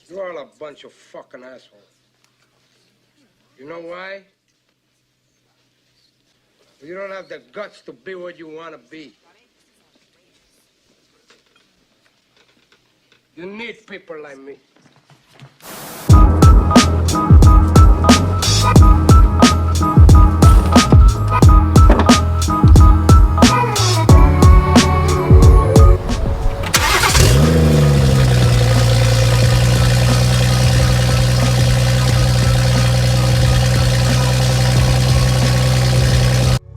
You're all a bunch of fucking assholes. You know why? You don't have the guts to be what you want to be. You need people like me.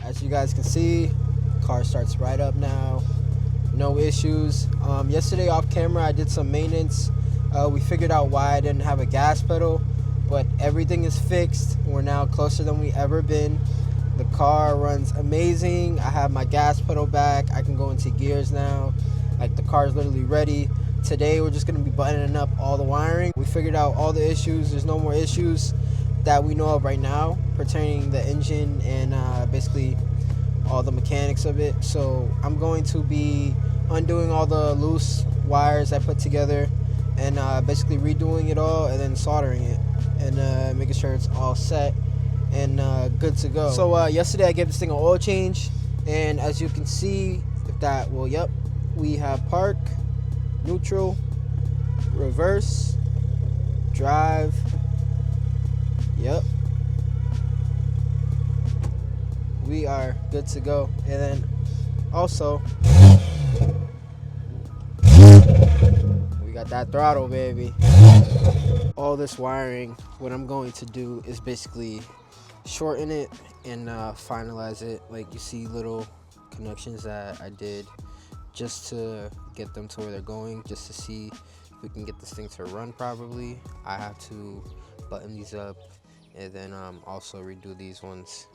As you guys can see, car starts right up now. No issues. Yesterday off camera I did some maintenance. We figured out why I didn't have a gas pedal, but everything is fixed. We're now closer than we ever been. The car runs amazing. I have my gas pedal back. I can go into gears now. Like, the car is literally ready. Today we're just gonna be buttoning up all the wiring. We figured out all the issues. There's no more issues that we know of right now pertaining the engine and basically all the mechanics of it. So I'm going to be undoing all the loose wires I put together and basically redoing it all and then soldering it and making sure it's all set and good to go. So yesterday I gave this thing an oil change, and as you can see, if that will, yep, we have park, neutral, reverse, drive, yep, we are good to go. And then also we got that throttle, baby. All this wiring, what I'm going to do is basically shorten it and finalize it. Like, you see little connections that I did just to get them to where they're going, just to see if we can get this thing to run properly. I have to button these up and then also redo these ones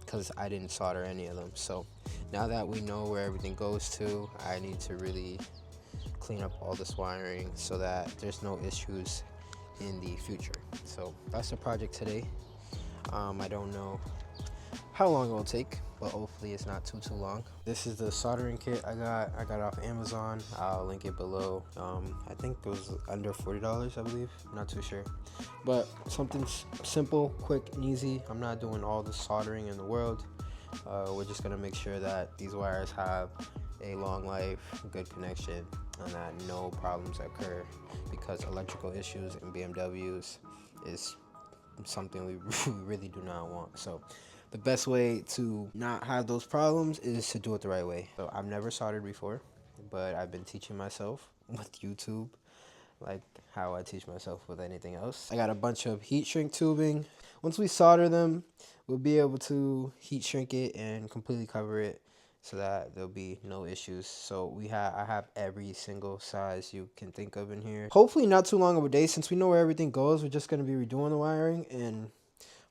because I didn't solder any of them. So now that we know where everything goes to, I need to really clean up all this wiring so that there's no issues in the future. So that's the project today. I don't know how long it will take, but hopefully it's not too long. This is the soldering kit I got it off Amazon. I'll link it below. I think it was under $40, I believe, not too sure, but something simple, quick and easy. I'm not doing all the soldering in the world. We're just gonna make sure that these wires have a long life, good connection, and that no problems occur, because electrical issues in BMWs is something we really do not want. So the best way to not have those problems is to do it the right way. So I've never soldered before, but I've been teaching myself with YouTube, like how I teach myself with anything else. I got a bunch of heat shrink tubing. Once we solder them, we'll be able to heat shrink it and completely cover it so that there'll be no issues. So I have every single size you can think of in here. Hopefully not too long of a day, since we know where everything goes. We're just gonna be redoing the wiring, and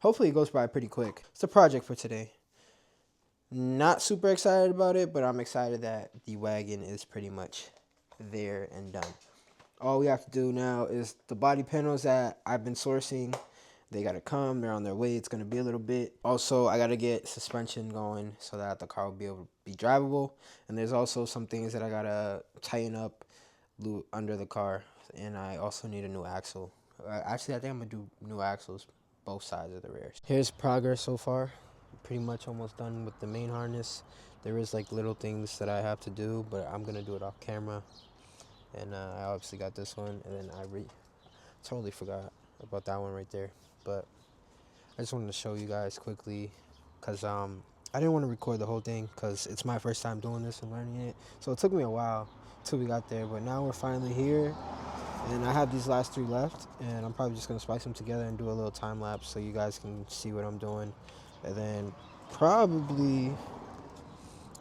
hopefully it goes by pretty quick. It's a project for today. Not super excited about it, but I'm excited that the wagon is pretty much there and done. All we have to do now is the body panels that I've been sourcing. They gotta come, they're on their way. It's gonna be a little bit. Also, I gotta get suspension going so that the car will be able to be drivable. And there's also some things that I gotta tighten up under the car. And I also need a new axle. Actually, I think I'm gonna do new axles, both sides of the rear. Here's progress so far. Pretty much almost done with the main harness. There is like little things that I have to do, but I'm gonna do it off camera. And I obviously got this one, and then I totally forgot about that one right there. But I just wanted to show you guys quickly, because I didn't want to record the whole thing because it's my first time doing this and learning it. So it took me a while till we got there, but now we're finally here. And I have these last 3 left, and I'm probably just going to splice them together and do a little time lapse so you guys can see what I'm doing. And then probably,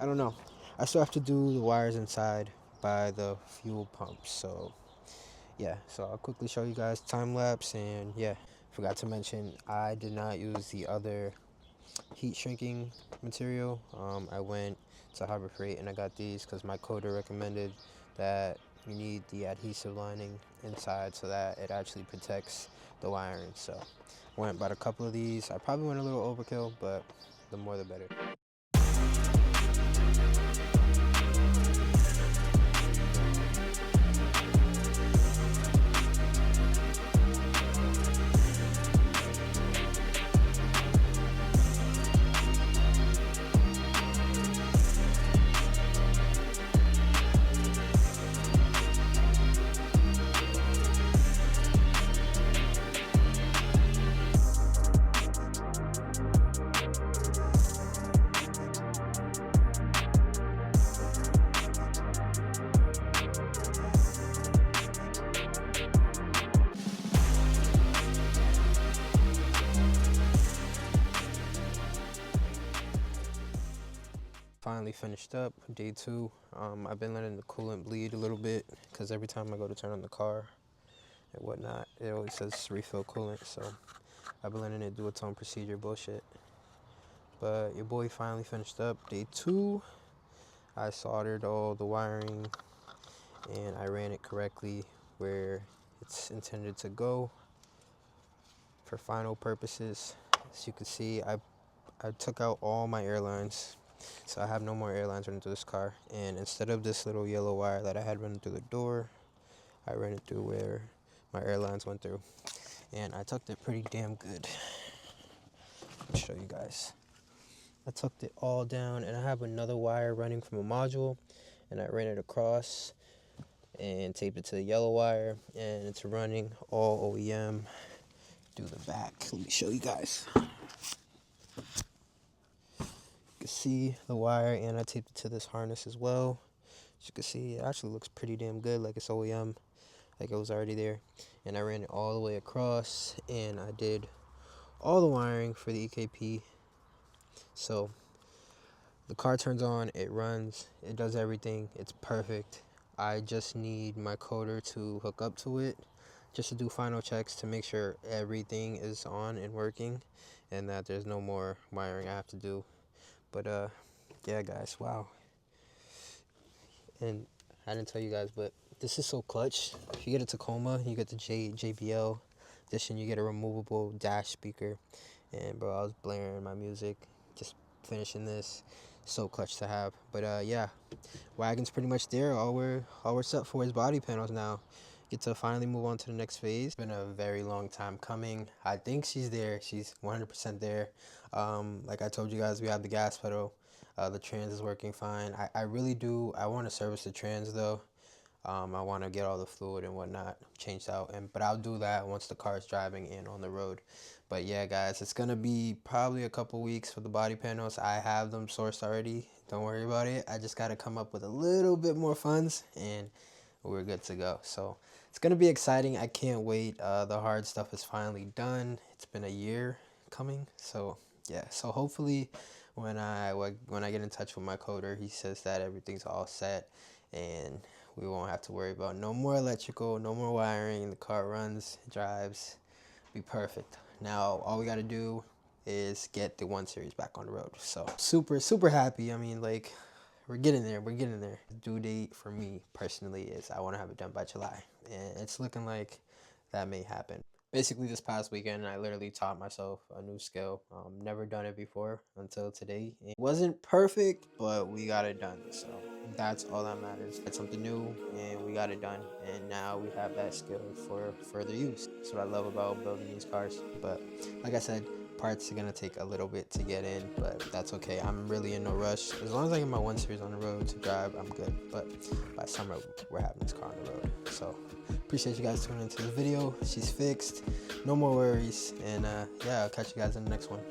I don't know, I still have to do the wires inside by the fuel pumps. So yeah, so I'll quickly show you guys time lapse. And yeah, forgot to mention, I did not use the other heat shrinking material. I went to Harbor Freight and I got these because my coder recommended that you need the adhesive lining inside so that it actually protects the wiring. So I went bought a couple of these. I probably went a little overkill, but the more the better. finally finished up day 2. I've been letting the coolant bleed a little bit because every time I go to turn on the car and whatnot, it always says refill coolant. So I've been letting it do its own procedure bullshit. But your boy finally finished up day 2. I soldered all the wiring and I ran it correctly where it's intended to go for final purposes. As you can see, I took out all my air lines, so I have no more air lines running through this car. And instead of this little yellow wire that I had running through the door, I ran it through where my air lines went through. And I tucked it pretty damn good. Let me show you guys. I tucked it all down, and I have another wire running from a module, and I ran it across and taped it to the yellow wire, and it's running all OEM through the back. Let me show you guys. You can see the wire, and I taped it to this harness as well. As you can see, it actually looks pretty damn good, like it's OEM, like it was already there. And I ran it all the way across, and I did all the wiring for the EKP. So the car turns on, it runs, it does everything, it's perfect. I just need my coder to hook up to it just to do final checks to make sure everything is on and working and that there's no more wiring I have to do. But yeah guys, wow. And I didn't tell you guys, but this is so clutch. If you get a Tacoma, you get the JBL edition, you get a removable dash speaker. And bro, I was blaring my music, just finishing this. So clutch to have. But yeah, wagon's pretty much there. All we're set for is body panels now. Get to finally move on to the next phase. It's been a very long time coming. I think she's there. She's 100% there. Like I told you guys, we have the gas pedal. The trans is working fine. I really do. I want to service the trans though. I want to get all the fluid and whatnot changed out, but I'll do that once the car is driving and on the road. But yeah guys, it's gonna be probably a couple weeks for the body panels. I have them sourced already, don't worry about it. I just gotta come up with a little bit more funds and we're good to go. So it's gonna be exciting. I can't wait. The hard stuff is finally done. It's been a year coming, so yeah. So hopefully when I get in touch with my coder, he says that everything's all set and we won't have to worry about no more electrical, no more wiring. The car runs, drives, be perfect. Now all we got to do is get the 1 Series back on the road. So super happy. I mean, like, we're getting there. The due date for me personally is I want to have it done by July, and it's looking like that may happen. Basically, this past weekend, I literally taught myself a new skill. Never done it before until today. It wasn't perfect, but we got it done. So that's all that matters. It's something new, and we got it done. And now we have that skill for further use. That's what I love about building these cars. But like I said, parts are gonna take a little bit to get in, but that's okay. I'm really in no rush. As long as I get my 1 Series on the road to drive, I'm good. But by summer, we're having this car on the road. So appreciate you guys tuning into the video. She's fixed, no more worries, and yeah, I'll catch you guys in the next one.